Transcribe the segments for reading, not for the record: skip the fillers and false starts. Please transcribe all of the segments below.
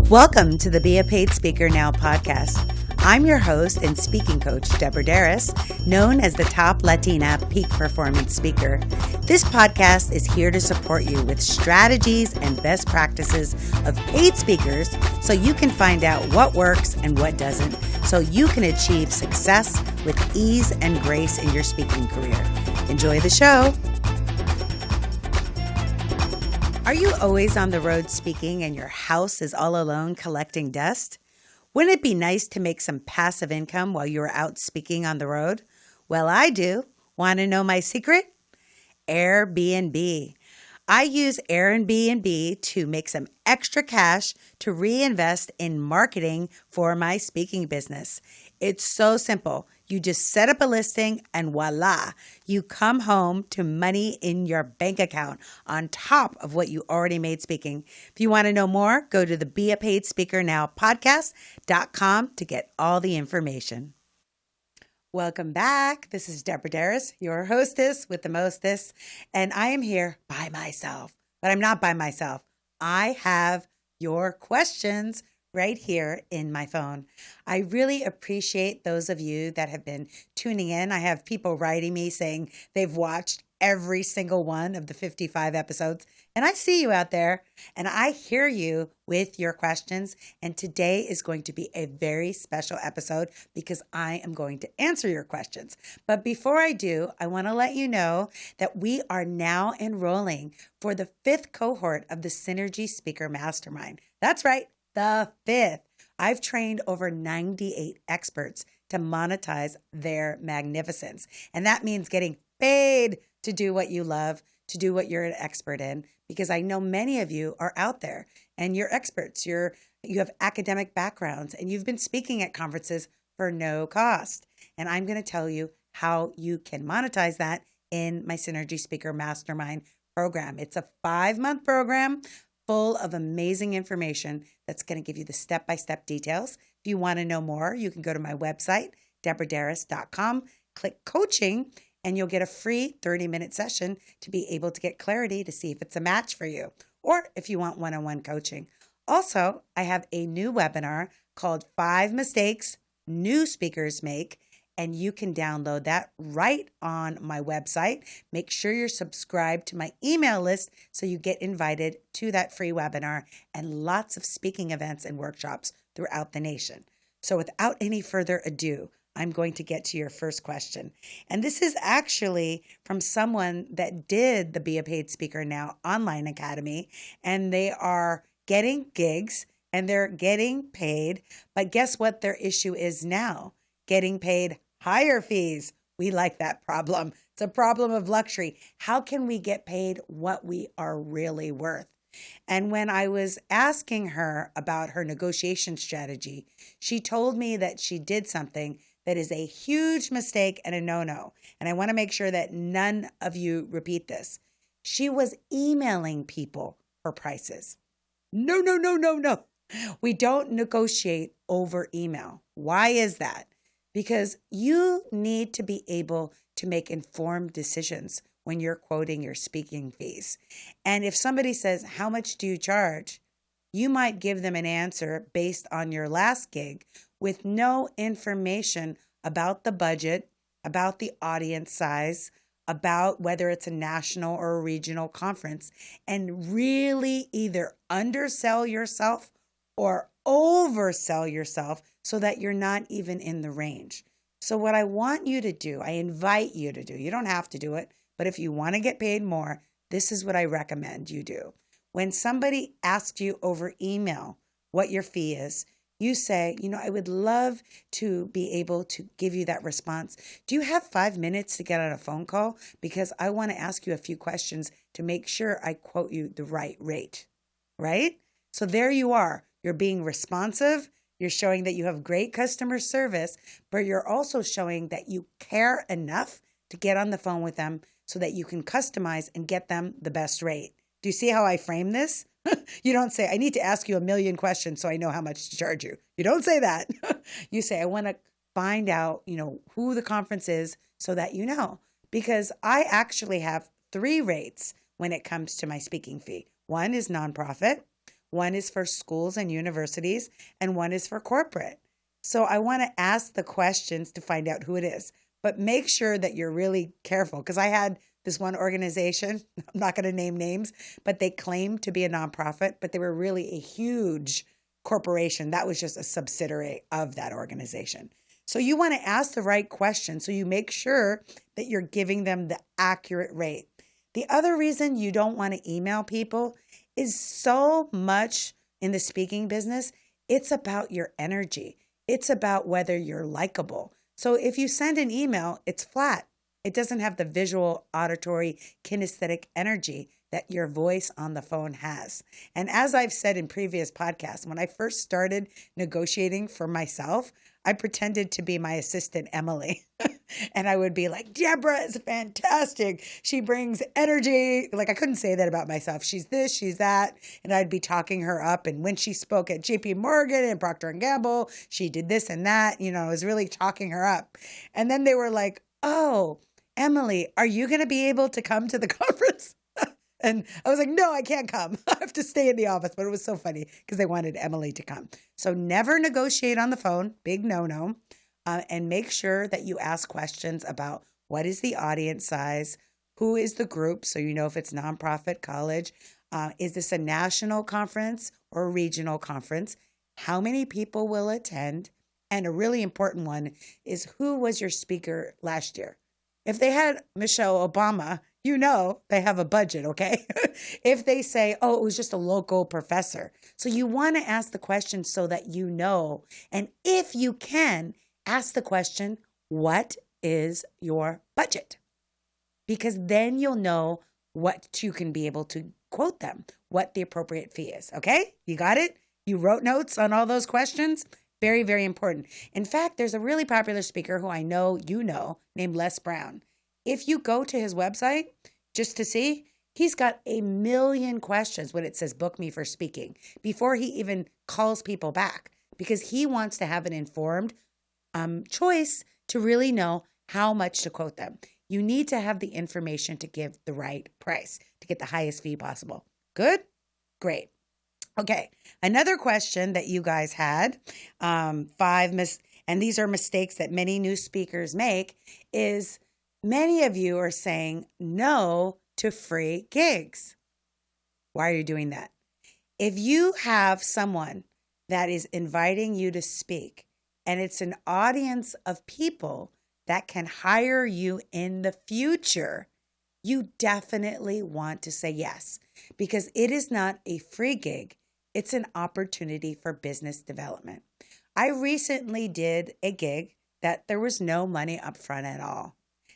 Welcome to the Be a Paid Speaker Now podcast. I'm your host and speaking coach, Deborah Deras, known as the top Latina peak performance speaker. This podcast is here to support you with strategies and best practices of paid speakers so you can find out what works and what doesn't, so you can achieve success with ease and grace in your speaking career. Enjoy the show. Are you always on the road speaking and your house is all alone collecting dust? Wouldn't it be nice to make some passive income while you're out speaking on the road? Well, I do. Want to know my secret? Airbnb. I use Airbnb to make some extra cash to reinvest in marketing for my speaking business. It's so simple. You just set up a listing and voila, you come home to money in your bank account on top of what you already made speaking. If you want to know more, go to the Be a Paid Speaker Now podcast.com to get all the information. Welcome back. This is Deborah Deras, your hostess with the mostest, and I am here by myself, but I'm not by myself. I have your questions right here in my phone. I really appreciate those of you that have been tuning in. I have people writing me saying they've watched every single one of the 55 episodes. And I see you out there and I hear you with your questions. And today is going to be a very special episode because I am going to answer your questions. But before I do, I want to let you know that we are now enrolling for the 5th cohort of the Synergy Speaker Mastermind. That's right. The 5th. I've trained over 98 experts to monetize their magnificence. And that means getting paid to do what you love, to do what you're an expert in, because I know many of you are out there and you're experts. You have academic backgrounds and you've been speaking at conferences for no cost. And I'm going to tell you how you can monetize that in my Synergy Speaker Mastermind program. It's a 5-month program full of amazing information that's going to give you the step-by-step details. If you want to know more, you can go to my website, deborahderas.com, click coaching, and you'll get a free 30-minute session to be able to get clarity to see if it's a match for you or if you want one-on-one coaching. Also, I have a new webinar called 5 Mistakes New Speakers Make, and you can download that right on my website. Make sure you're subscribed to my email list so you get invited to that free webinar and lots of speaking events and workshops throughout the nation. So without any further ado, I'm going to get to your first question. And this is actually from someone that did the Be a Paid Speaker Now online academy, and they are getting gigs and they're getting paid. But guess what their issue is now? Getting paid higher fees. We like that problem. It's a problem of luxury. How can we get paid what we are really worth? And when I was asking her about her negotiation strategy, she told me that she did something that is a huge mistake and a no-no. And I want to make sure that none of you repeat this. She was emailing people for prices. No. We don't negotiate over email. Why is that? Because you need to be able to make informed decisions when you're quoting your speaking fees. And if somebody says, how much do you charge? You might give them an answer based on your last gig with no information about the budget, about the audience size, about whether it's a national or a regional conference, and really either undersell yourself or oversell yourself so that you're not even in the range. So what I want you to do, I invite you to do, you don't have to do it, but if you want to get paid more, this is what I recommend you do. When somebody asks you over email what your fee is, you say, I would love to be able to give you that response. Do you have 5 minutes to get on a phone call? Because I want to ask you a few questions to make sure I quote you the right rate, right? So there you are. You're being responsive. You're showing that you have great customer service, but you're also showing that you care enough to get on the phone with them so that you can customize and get them the best rate. Do you see how I frame this? You don't say, I need to ask you a million questions so I know how much to charge you. You don't say that. You say, I want to find out, who the conference is so that you know. Because I actually have 3 rates when it comes to my speaking fee. One is nonprofit. One is for schools and universities, and one is for corporate. So I want to ask the questions to find out who it is, but make sure that you're really careful, because I had this one organization, I'm not going to name names, but they claimed to be a nonprofit, but they were really a huge corporation. That was just a subsidiary of that organization. So you want to ask the right question so you make sure that you're giving them the accurate rate. The other reason you don't want to email people is so much in the speaking business, it's about your energy. It's about whether you're likable. So if you send an email, it's flat. It doesn't have the visual, auditory, kinesthetic energy that your voice on the phone has. And as I've said in previous podcasts, when I first started negotiating for myself, I pretended to be my assistant, Emily. And I would be like, Deborah is fantastic. She brings energy. Like, I couldn't say that about myself. She's this, she's that. And I'd be talking her up. And when she spoke at JP Morgan and Proctor and Gamble, she did this and that. You know, I was really talking her up. And then they were like, oh, Emily, are you going to be able to come to the conference? And I was like, no, I can't come. I have to stay in the office. But it was so funny because they wanted Emily to come. So never negotiate on the phone. Big no-no. And make sure that you ask questions about what is the audience size? Who is the group? So you know if it's nonprofit, college. Is this a national conference or a regional conference? How many people will attend? And a really important one is, who was your speaker last year? If they had Michelle Obama, you know they have a budget, okay? If they say, oh, it was just a local professor. So you want to ask the question so that you know. And if you can, ask the question, what is your budget? Because then you'll know what you can be able to quote them, what the appropriate fee is, okay? You got it? You wrote notes on all those questions? Very, very important. In fact, there's a really popular speaker who I know you know named Les Brown. If you go to his website just to see, he's got 1 million questions when it says book me for speaking before he even calls people back, because he wants to have an informed choice to really know how much to quote them. You need to have the information to give the right price to get the highest fee possible. Good? Great. Okay, another question that you guys had, and these are mistakes that many new speakers make, is many of you are saying no to free gigs. Why are you doing that? If you have someone that is inviting you to speak, and it's an audience of people that can hire you in the future, you definitely want to say yes, because it is not a free gig. It's an opportunity for business development. I recently did a gig that there was no money up front at all.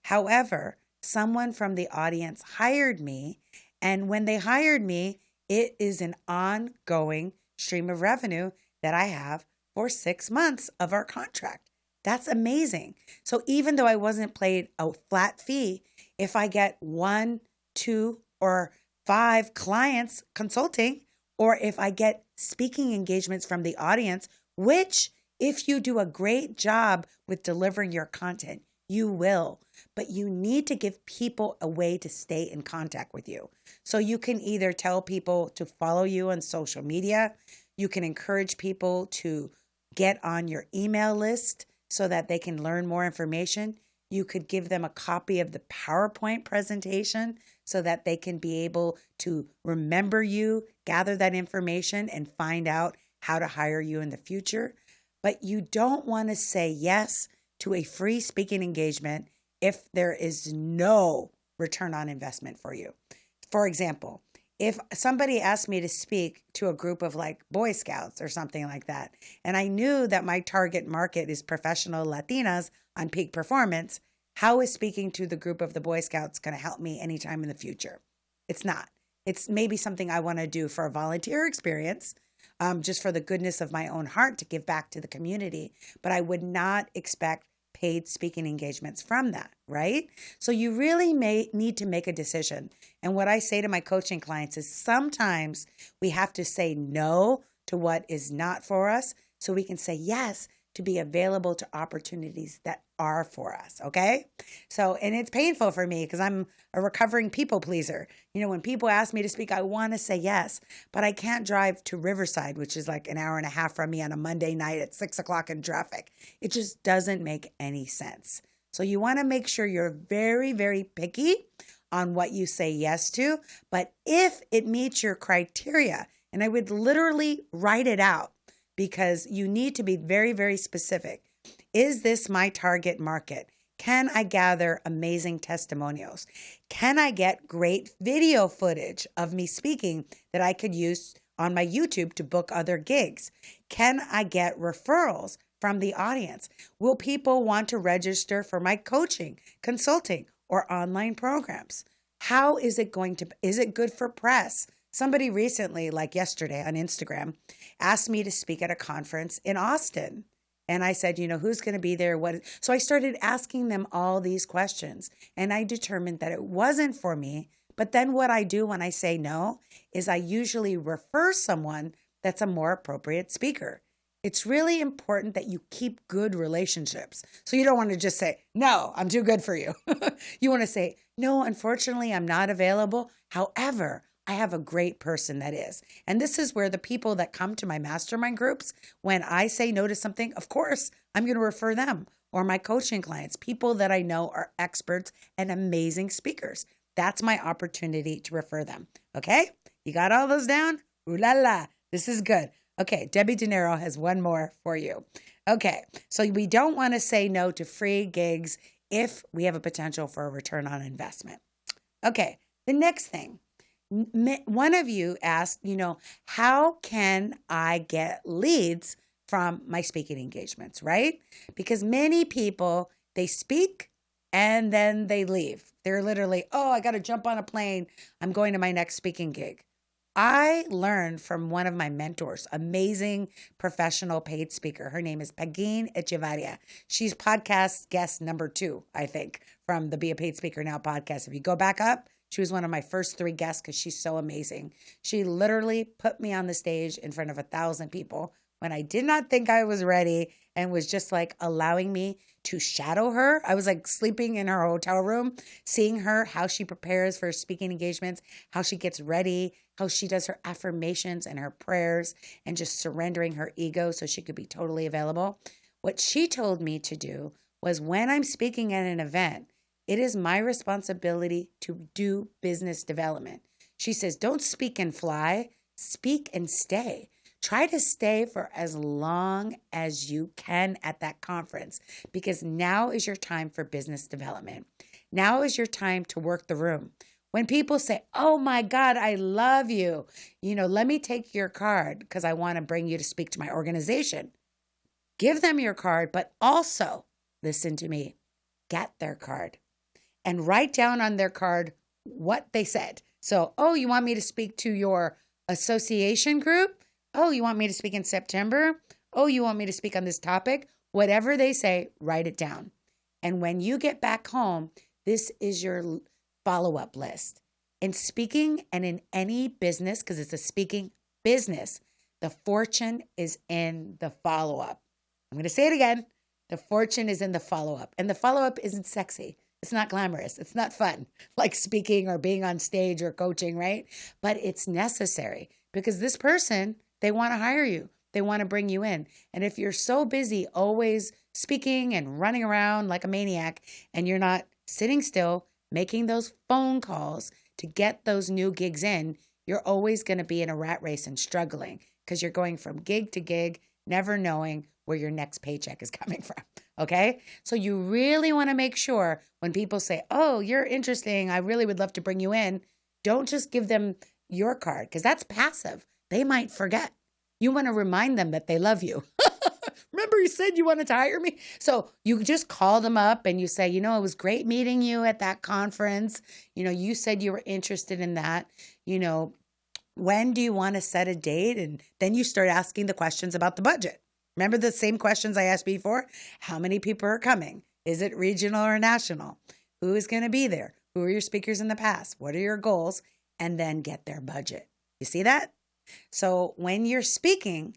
However, someone from the audience hired me, and when they hired me, it is an ongoing stream of revenue that I have for 6 months of our contract. That's amazing. So even though I wasn't paid a flat fee, if I get 1, 2, or 5 clients consulting, or if I get speaking engagements from the audience, which if you do a great job with delivering your content, you will. But you need to give people a way to stay in contact with you. So you can either tell people to follow you on social media. You can encourage people to get on your email list so that they can learn more information. You could give them a copy of the PowerPoint presentation so that they can be able to remember you, gather that information, and find out how to hire you in the future. But you don't want to say yes to a free speaking engagement if there is no return on investment for you. For example, if somebody asked me to speak to a group of like Boy Scouts or something like that, and I knew that my target market is professional Latinas on peak performance, how is speaking to the group of the Boy Scouts going to help me anytime in the future? It's not. It's maybe something I want to do for a volunteer experience, just for the goodness of my own heart to give back to the community. But I would not expect paid speaking engagements from that, right? So you really may need to make a decision. And what I say to my coaching clients is sometimes we have to say no to what is not for us so we can say yes to be available to opportunities that are for us. Okay. So, and it's painful for me because I'm a recovering people pleaser. When people ask me to speak, I want to say yes, but I can't drive to Riverside, which is like an hour and a half from me on a Monday night at 6 o'clock in traffic. It just doesn't make any sense. So you want to make sure you're very, very picky on what you say yes to. But if it meets your criteria, and I would literally write it out because you need to be very, very specific. Is this my target market? Can I gather amazing testimonials? Can I get great video footage of me speaking that I could use on my YouTube to book other gigs? Can I get referrals from the audience? Will people want to register for my coaching, consulting, or online programs? How is it is it good for press? Somebody recently, like yesterday on Instagram, asked me to speak at a conference in Austin. And I said, who's going to be there? So I started asking them all these questions, and I determined that it wasn't for me. But then what I do when I say no is I usually refer someone that's a more appropriate speaker. It's really important that you keep good relationships. So you don't want to just say, no, I'm too good for you. You want to say, no, unfortunately, I'm not available. However, I have a great person that is. And this is where the people that come to my mastermind groups, when I say no to something, of course, I'm going to refer them or my coaching clients, people that I know are experts and amazing speakers. That's my opportunity to refer them. Okay? You got all those down? Ooh la la. This is good. Okay, Debbie De Niro has one more for you. Okay, so we don't want to say no to free gigs if we have a potential for a return on investment. Okay, the next thing. One of you asked, how can I get leads from my speaking engagements, right? Because many people, they speak and then they leave. They're literally, I got to jump on a plane. I'm going to my next speaking gig. I learned from one of my mentors, amazing professional paid speaker. Her name is Pagine Echevarria. She's podcast guest number 2, I think, from the Be a Paid Speaker Now podcast. If you go back up, she was one of my first 3 guests because she's so amazing. She literally put me on the stage in front of 1,000 people when I did not think I was ready and was just like allowing me to shadow her. I was like sleeping in her hotel room, seeing her, how she prepares for speaking engagements, how she gets ready, how she does her affirmations and her prayers, and just surrendering her ego so she could be totally available. What she told me to do was when I'm speaking at an event, it is my responsibility to do business development. She says, don't speak and fly, speak and stay. Try to stay for as long as you can at that conference because now is your time for business development. Now is your time to work the room. When people say, oh my God, I love you, let me take your card because I want to bring you to speak to my organization. Give them your card, but also, listen to me, get their card and write down on their card what they said. So, you want me to speak to your association group? Oh, you want me to speak in September? Oh, you want me to speak on this topic? Whatever they say, write it down. And when you get back home, this is your follow-up list. In speaking and in any business, because it's a speaking business, the fortune is in the follow-up. I'm going to say it again. The fortune is in the follow-up. And the follow-up isn't sexy. It's not glamorous. It's not fun, like speaking or being on stage or coaching, right? But it's necessary because this person, they want to hire you. They want to bring you in. And if you're so busy always speaking and running around like a maniac and you're not sitting still, making those phone calls to get those new gigs in, you're always going to be in a rat race and struggling because you're going from gig to gig, never knowing where your next paycheck is coming from. Okay? So you really want to make sure when people say, oh, you're interesting, I really would love to bring you in, don't just give them your card because that's passive. They might forget. You want to remind them that they love you. Remember you said you wanted to hire me? So you just call them up and you say, it was great meeting you at that conference. You said you were interested in that. When do you want to set a date? And then you start asking the questions about the budget. Remember the same questions I asked before? How many people are coming? Is it regional or national? Who is going to be there? Who are your speakers in the past? What are your goals? And then get their budget. You see that? So when you're speaking,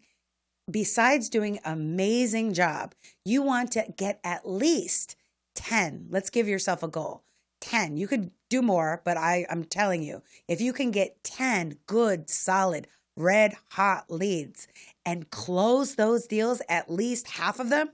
besides doing an amazing job, you want to get at least 10. Let's give yourself a goal. 10. You could do more, but I'm telling you, if you can get 10 good, solid, red hot leads and close those deals, at least half of them,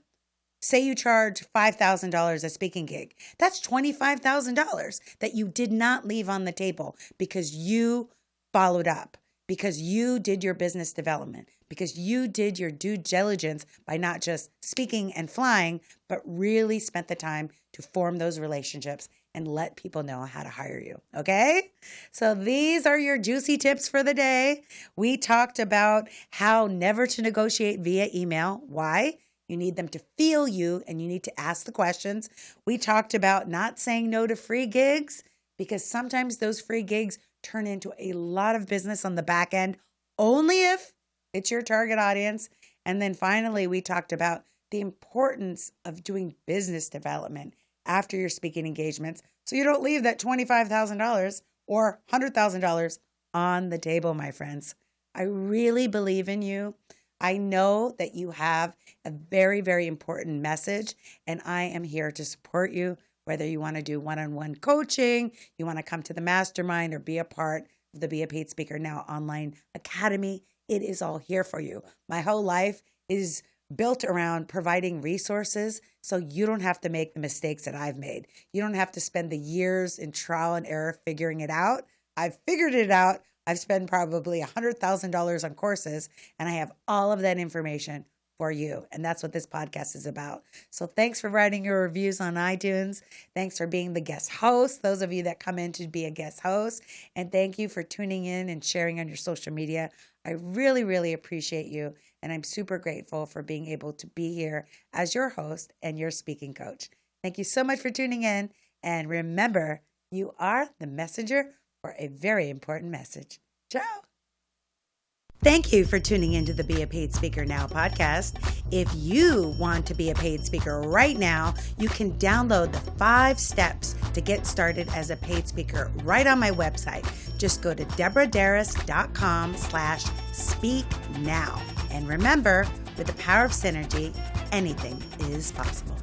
say you charge $5,000 a speaking gig, that's $25,000 that you did not leave on the table because you followed up, because you did your business development, because you did your due diligence by not just speaking and flying, but really spent the time to form those relationships and let people know how to hire you. Okay? So these are your juicy tips for the day. We talked about how never to negotiate via email. Why? You need them to feel you and you need to ask the questions. We talked about not saying no to free gigs because sometimes those free gigs turn into a lot of business on the back end, only if it's your target audience. And then finally, we talked about the importance of doing business development after your speaking engagements so you don't leave that $25,000 or $100,000 on the table, my friends. I really believe in you. I know that you have a very, very important message, and I am here to support you, whether you want to do one-on-one coaching, you want to come to the mastermind or be a part of the Be a Paid Speaker Now online academy. It is all here for you. My whole life is built around providing resources so you don't have to make the mistakes that I've made. You don't have to spend the years in trial and error figuring it out. I've figured it out. I've spent probably $100,000 on courses, and I have all of that information for you. And that's what this podcast is about. So thanks for writing your reviews on iTunes. Thanks for being the guest host, those of you that come in to be a guest host. And thank you for tuning in and sharing on your social media. I really, really appreciate you. And I'm super grateful for being able to be here as your host and your speaking coach. Thank you so much for tuning in. And remember, you are the messenger for a very important message. Ciao. Thank you for tuning into the Be a Paid Speaker Now podcast. If you want to be a paid speaker right now, you can download the 5 steps to get started as a paid speaker right on my website. Just go to deborahderas.com/speak now. And remember, with the power of synergy, anything is possible.